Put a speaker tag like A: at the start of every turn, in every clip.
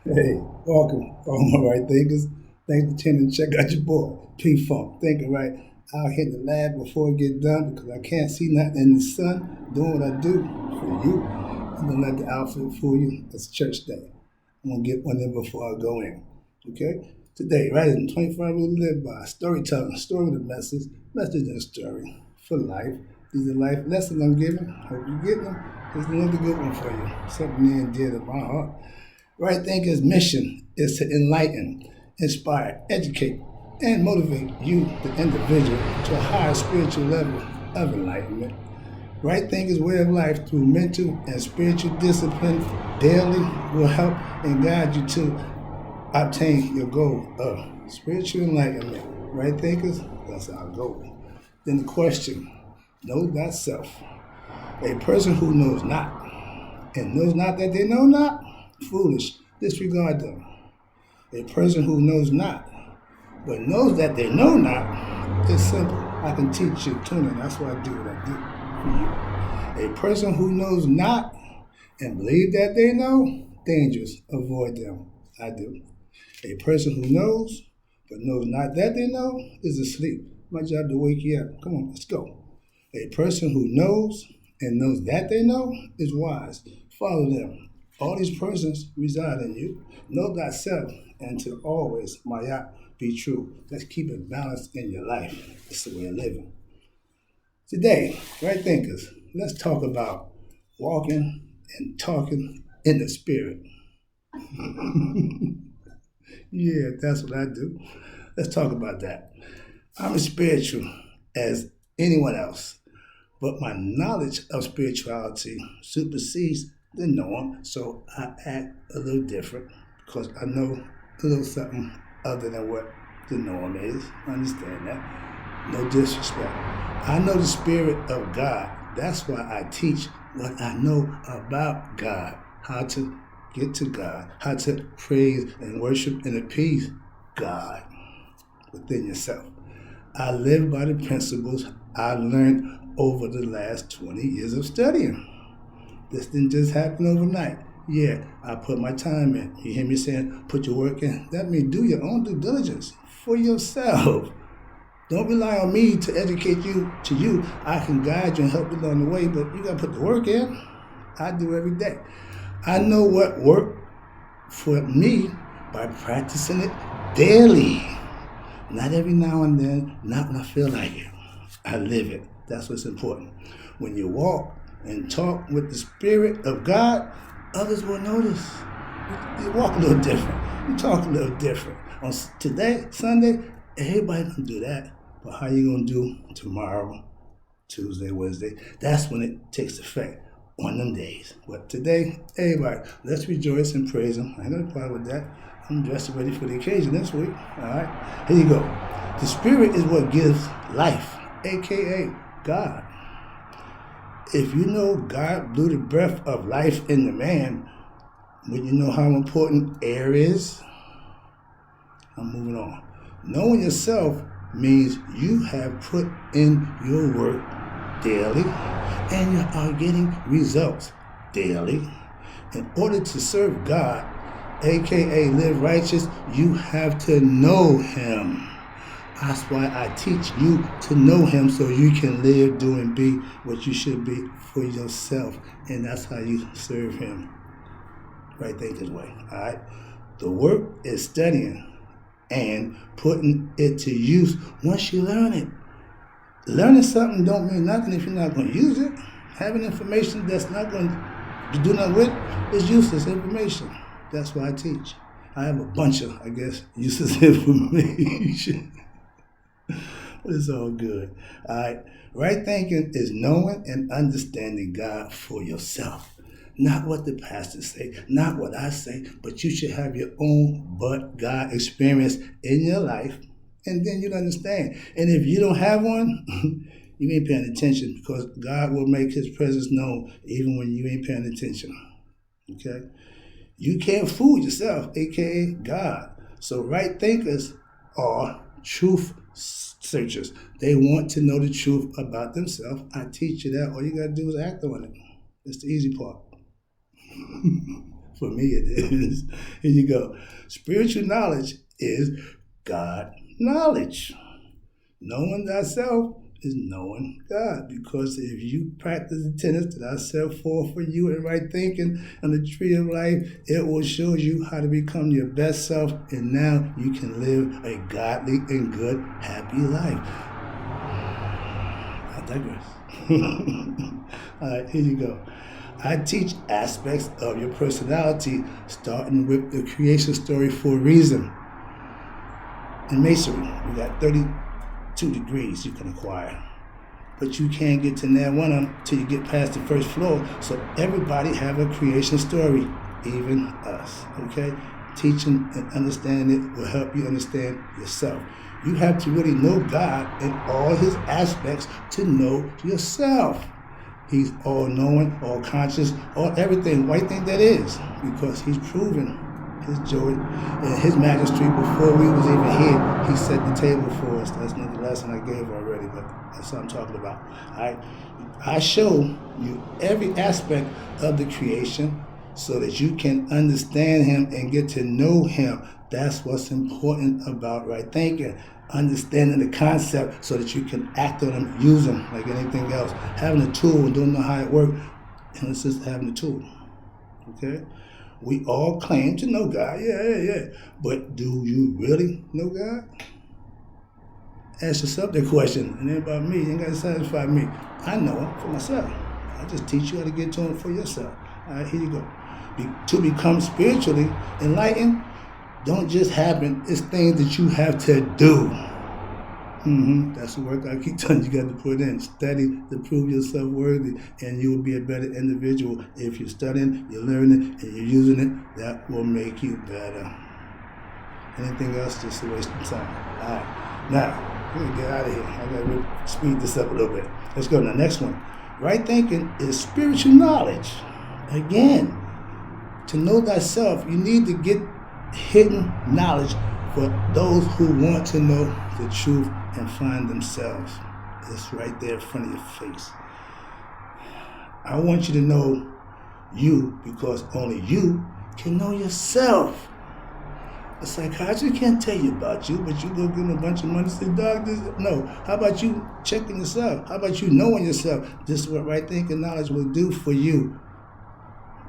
A: Hey, welcome, all my right thinkers. Thanks for tuning in. Check out your boy, P Funk. Thinking right out here in the lab before I get done because I can't see nothing in the sun. Doing what I do for you. And don't let the outfit fool you. It's church day. I'm going to get one in before I go in. Okay? Today, right in 25 we live by storytelling, story with a message and a story for life. These are life lessons I'm giving. Hope you get them. It's another good one for you. Something near and dear to my heart. Right Thinker's mission is to enlighten, inspire, educate, and motivate you, the individual, to a higher spiritual level of enlightenment. Right Thinker's way of life through mental and spiritual discipline daily will help and guide you to obtain your goal of spiritual enlightenment. Right Thinkers, that's our goal. Then the question, know thyself. A person who knows not and knows not that they know not, foolish, disregard them. A person who knows not, but knows that they know not, is simple. I can teach you tuning. That's why I do what I do for you. A person who knows not and believe that they know, dangerous. Avoid them. I do. A person who knows, but knows not that they know, is asleep. My job to wake you up. Come on, let's go. A person who knows and knows that they know is wise. Follow them. All these persons reside in you. Know thyself and to always, Maya, be true. Let's keep it balanced in your life. It's the way of living. Today, right thinkers, let's talk about walking and talking in the spirit. Yeah, that's what I do. Let's talk about that. I'm as spiritual as anyone else. But my knowledge of spirituality supersedes the norm, so I act a little different because I know a little something other than what the norm is. I understand that. No disrespect. I know the Spirit of God. That's why I teach what I know about God, how to get to God, how to praise and worship and appease God within yourself. I live by the principles I learned over the last 20 years of studying. This didn't just happen overnight. Yeah, I put my time in. You hear me saying, put your work in? That means do your own due diligence for yourself. Don't rely on me to educate you to you. I can guide you and help you along the way, but you gotta put the work in. I do every day. I know what worked for me by practicing it daily. Not every now and then, not when I feel like it. I live it. That's what's important. When you walk and talk with the Spirit of God, others will notice. You walk a little different. You talk a little different. On today, Sunday, everybody gonna do that. But how you gonna do tomorrow, Tuesday, Wednesday? That's when it takes effect on them days. But today, everybody, let's rejoice and praise Him. I ain't got a problem with that. I'm dressed and ready for the occasion this week. All right, here you go. The Spirit is what gives life, aka God. If you know God blew the breath of life in the man, when you know how important air is, I'm moving on. Knowing yourself means you have put in your work daily and you are getting results daily. In order to serve God, aka live righteous, you have to know Him. That's why I teach you to know Him so you can live, do, and be what you should be for yourself. And that's how you serve Him. Right there this way. Alright? The work is studying and putting it to use once you learn it. Learning something don't mean nothing if you're not going to use it. Having information that's not going to do nothing with is useless information. That's why I teach. I have a bunch of, I guess, useless information. But it's all good. All right. Right thinking is knowing and understanding God for yourself. Not what the pastors say, not what I say, but you should have your own but God experience in your life, and then you'll understand. And if you don't have one, you ain't paying attention because God will make His presence known even when you ain't paying attention. Okay? You can't fool yourself, aka God. So right thinkers are truth searchers. They want to know the truth about themselves. I teach you that. All you gotta do is act on it. It's the easy part. For me, it is. Here you go. Spiritual knowledge is God knowledge. Knowing thyself is knowing God, because if you practice the tenets that I set forth for you in right thinking and the tree of life, it will show you how to become your best self, and now you can live a godly and good, happy life. I digress. All right, here you go. I teach aspects of your personality, starting with the creation story for a reason. In masonry, we got 32 degrees you can acquire, but you can't get to nail one of them till you get past the first floor. So everybody have a creation story, even us. Okay, teaching and understanding it will help you understand yourself. You have to really know God in all His aspects to know yourself. He's all-knowing, all-conscious, all everything, white thing that is, because He's proven His joy and His majesty before we was even here. He set the table for us. That's not the lesson I gave already, but that's what I'm talking about. I show you every aspect of the creation so that you can understand Him and get to know Him. That's what's important about right thinking. Understanding the concept so that you can act on them, use them like anything else. Having a tool and don't know how it works, and it's just having a tool. Okay? We all claim to know God. Yeah. But do you really know God? Ask yourself that question. It ain't about me. You ain't got to satisfy me. I know Him for myself. I just teach you how to get to Him for yourself. All right, here you go. To become spiritually enlightened, don't just happen. It's things that you have to do. That's the work I keep telling you got to put in. Study to prove yourself worthy, and you will be a better individual. If you're studying, you're learning, and you're using it, that will make you better. Anything else, just a waste of time. All right. Now, we're going to get out of here. I got to speed this up a little bit. Let's go to the next one. Right thinking is spiritual knowledge. Again, to know thyself, you need to get hidden knowledge for those who want to know the truth and find themselves. It's right there in front of your face. I want you to know you, because only you can know yourself. A psychiatrist can't tell you about you, but you go give them a bunch of money to say, dog, this. No. How about you checking yourself? How about you knowing yourself? This is what right thinking knowledge will do for you.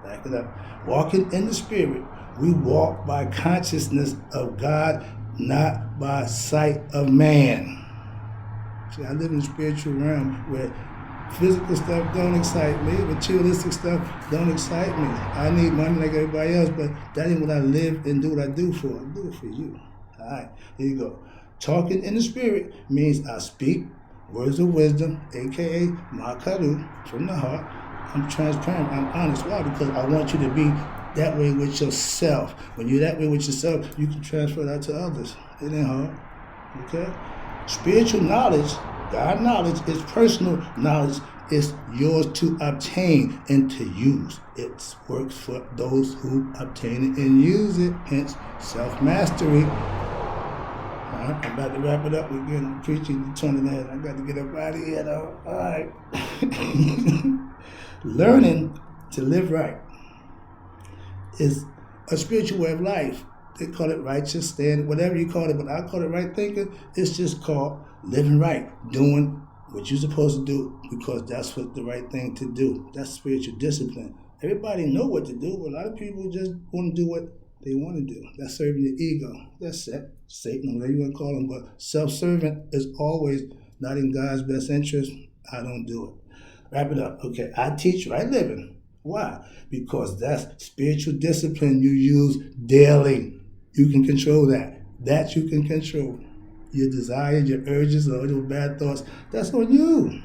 A: Back it up. Walking in the Spirit. We walk by consciousness of God, not by sight of man. See, I live in the spiritual realm where physical stuff don't excite me, materialistic stuff don't excite me. I need money like everybody else, but that ain't what I live and do what I do for. I do it for you. All right, here you go. Talking in the Spirit means I speak words of wisdom, a.k.a. Makaru, from the heart. I'm transparent, I'm honest. Why? Because I want you to be that way with yourself. When you're that way with yourself, you can transfer that to others. It ain't hard. Okay? Spiritual knowledge, God knowledge, is personal knowledge. It's yours to obtain and to use. It works for those who obtain it and use it. Hence, self-mastery. All right, I'm about to wrap it up. We're getting preaching to 20 minutes. I got to get up out of here, though. All right. Learning to live right is a spiritual way of life. They call it righteous stand, whatever you call it, but I call it right thinking. It's just called living right, doing what you're supposed to do because that's what the right thing to do. That's spiritual discipline. Everybody know what to do, but a lot of people just want to do what they want to do. That's serving your ego. That's it. Satan, whatever you want to call him, but self-serving is always not in God's best interest. I don't do it. Wrap it up. Okay, I teach right living. Why? Because that's spiritual discipline you use daily. You can control that. That you can control. Your desires, your urges, or your bad thoughts, that's on you.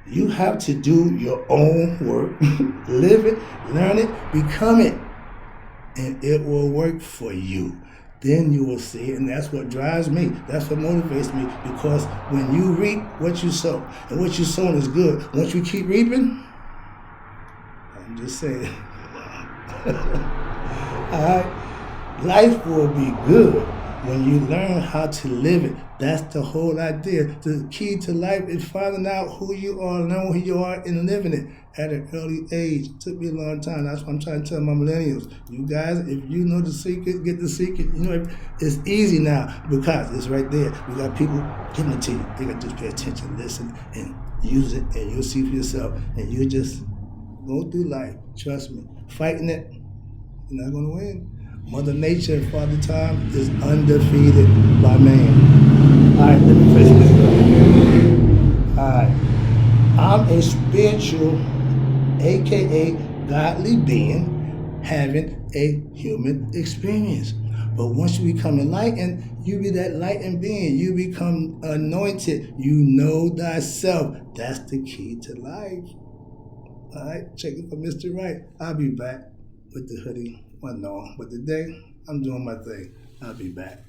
A: You have to do your own work. Live it, learn it, become it. And it will work for you. Then you will see it, and that's what drives me. That's what motivates me, because when you reap what you sow, and what you sow is good, once you keep reaping, I'm just saying, all right, life will be good. When you learn how to live it, that's the whole idea. The key to life is finding out who you are, knowing who you are, and living it at an early age. It took me a long time. That's what I'm trying to tell my millennials. You guys, if you know the secret, get the secret. You know, it's easy now because it's right there. We got people giving it to you. You got to just pay attention, listen, and use it, and you'll see for yourself. And you just go through life. Trust me. Fighting it, you're not going to win. Mother Nature, Father Time, is undefeated by man. All right, let me finish this. All right. I'm a spiritual, aka godly being, having a human experience. But once you become enlightened, you be that lightened being. You become anointed. You know thyself. That's the key to life. All right, check it for Mr. Right. I'll be back with the hoodie. Well, no, but today I'm doing my thing. I'll be back.